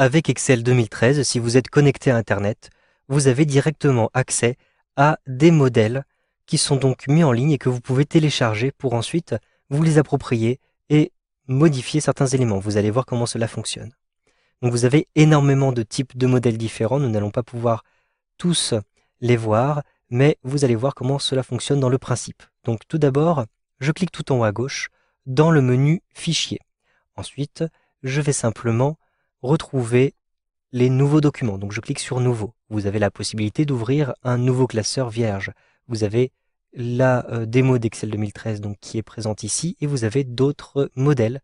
Avec Excel 2013, si vous êtes connecté à Internet, vous avez directement accès à des modèles qui sont donc mis en ligne et que vous pouvez télécharger pour ensuite vous les approprier et modifier certains éléments. Vous allez voir comment cela fonctionne. Donc vous avez énormément de types de modèles différents. Nous n'allons pas pouvoir tous les voir, mais vous allez voir comment cela fonctionne dans le principe. Donc tout d'abord, je clique tout en haut à gauche dans le menu Fichier. Ensuite, je vais simplement retrouver les nouveaux documents. Donc je clique sur Nouveau. Vous avez la possibilité d'ouvrir un nouveau classeur vierge. Vous avez la démo d'Excel 2013 donc, qui est présente ici et vous avez d'autres modèles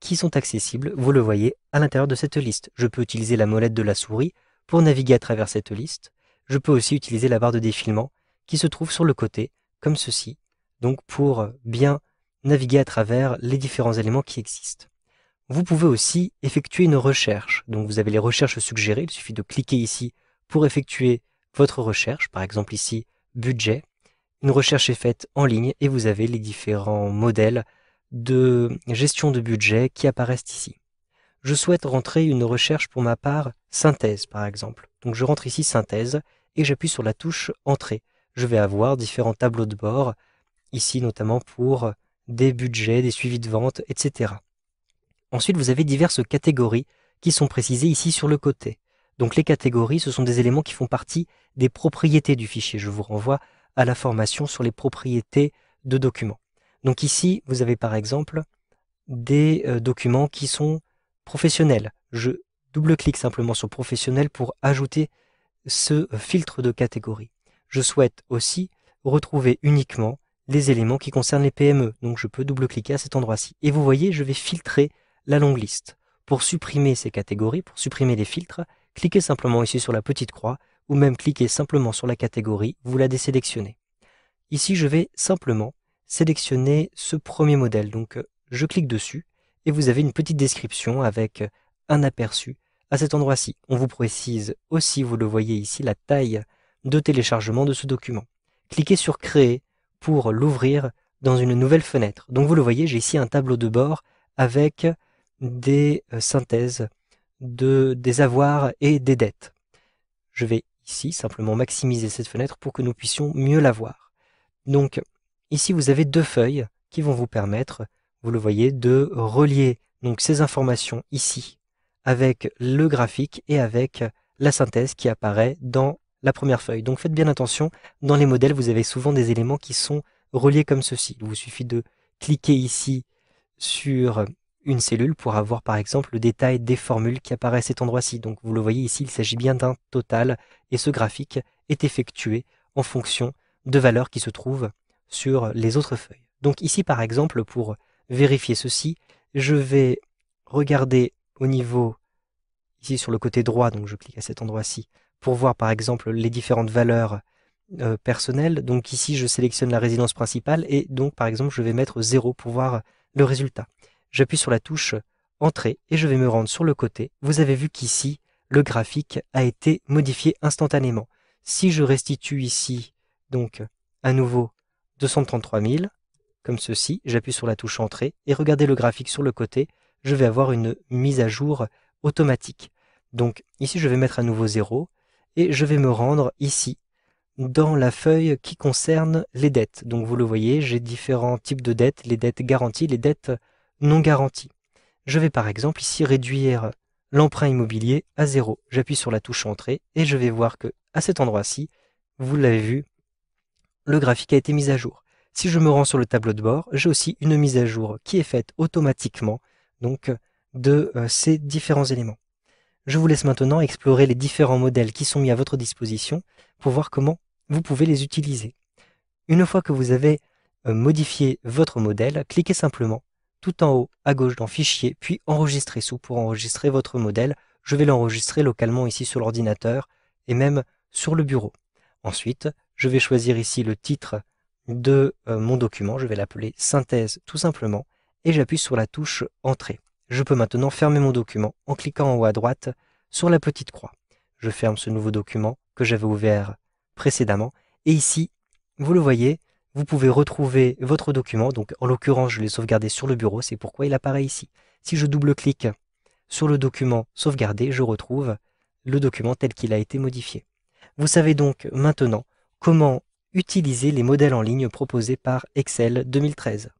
qui sont accessibles, vous le voyez, à l'intérieur de cette liste. Je peux utiliser la molette de la souris pour naviguer à travers cette liste. Je peux aussi utiliser la barre de défilement qui se trouve sur le côté, comme ceci, donc pour bien naviguer à travers les différents éléments qui existent. Vous pouvez aussi effectuer une recherche. Donc vous avez les recherches suggérées, il suffit de cliquer ici pour effectuer votre recherche, par exemple ici, budget. Une recherche est faite en ligne et vous avez les différents modèles de gestion de budget qui apparaissent ici. Je souhaite rentrer une recherche pour ma part synthèse par exemple. Donc je rentre ici synthèse et j'appuie sur la touche entrée. Je vais avoir différents tableaux de bord, ici notamment pour des budgets, des suivis de vente, etc. Ensuite vous avez diverses catégories qui sont précisées ici sur le côté. Donc les catégories, ce sont des éléments qui font partie des propriétés du fichier. Je vous renvoie à la formation sur les propriétés de documents. Donc ici, vous avez par exemple des documents qui sont professionnels. Je double-clique simplement sur professionnel pour ajouter ce filtre de catégorie. Je souhaite aussi retrouver uniquement les éléments qui concernent les PME. Donc je peux double-cliquer à cet endroit-ci. Et vous voyez, je vais filtrer la longue liste. Pour supprimer ces catégories, pour supprimer les filtres, cliquez simplement ici sur la petite croix ou même cliquez simplement sur la catégorie, vous la désélectionnez. Ici, je vais simplement sélectionner ce premier modèle. Donc, je clique dessus et vous avez une petite description avec un aperçu à cet endroit-ci. On vous précise aussi, vous le voyez ici, la taille de téléchargement de ce document. Cliquez sur Créer pour l'ouvrir dans une nouvelle fenêtre. Donc, vous le voyez, j'ai ici un tableau de bord avec des synthèses des avoirs et des dettes. Je vais ici simplement maximiser cette fenêtre pour que nous puissions mieux la voir. Donc ici vous avez deux feuilles qui vont vous permettre, vous le voyez, de relier donc ces informations ici avec le graphique et avec la synthèse qui apparaît dans la première feuille. Donc faites bien attention, dans les modèles vous avez souvent des éléments qui sont reliés comme ceci. Il vous suffit de cliquer ici sur une cellule pour avoir par exemple le détail des formules qui apparaissent à cet endroit-ci. Donc vous le voyez ici, il s'agit bien d'un total et ce graphique est effectué en fonction de valeurs qui se trouvent sur les autres feuilles. Donc ici par exemple, pour vérifier ceci, je vais regarder au niveau, ici sur le côté droit, donc je clique à cet endroit-ci, pour voir par exemple les différentes valeurs personnelles. Donc ici je sélectionne la résidence principale et donc par exemple je vais mettre 0 pour voir le résultat. J'appuie sur la touche Entrée et je vais me rendre sur le côté. Vous avez vu qu'ici, le graphique a été modifié instantanément. Si je restitue ici, donc, à nouveau 233 000, comme ceci, j'appuie sur la touche Entrée et regardez le graphique sur le côté, je vais avoir une mise à jour automatique. Donc ici, je vais mettre à nouveau 0 et je vais me rendre ici, dans la feuille qui concerne les dettes. Donc vous le voyez, j'ai différents types de dettes, les dettes garanties, les dettes non garanties. Je vais par exemple ici réduire l'emprunt immobilier à 0. J'appuie sur la touche Entrée et je vais voir que à cet endroit-ci, vous l'avez vu, le graphique a été mis à jour. Si je me rends sur le tableau de bord, j'ai aussi une mise à jour qui est faite automatiquement donc de ces différents éléments. Je vous laisse maintenant explorer les différents modèles qui sont mis à votre disposition pour voir comment vous pouvez les utiliser. Une fois que vous avez modifié votre modèle, cliquez simplement tout en haut à gauche dans Fichier, puis Enregistrer sous pour enregistrer votre modèle. Je vais l'enregistrer localement ici sur l'ordinateur et même sur le bureau. Ensuite, je vais choisir ici le titre de mon document. Je vais l'appeler Synthèse tout simplement et j'appuie sur la touche Entrée. Je peux maintenant fermer mon document en cliquant en haut à droite sur la petite croix. Je ferme ce nouveau document que j'avais ouvert précédemment et ici, vous le voyez, vous pouvez retrouver votre document. Donc en l'occurrence, je l'ai sauvegardé sur le bureau, c'est pourquoi il apparaît ici. Si je double-clique sur le document sauvegardé, je retrouve le document tel qu'il a été modifié. Vous savez donc maintenant comment utiliser les modèles en ligne proposés par Excel 2013.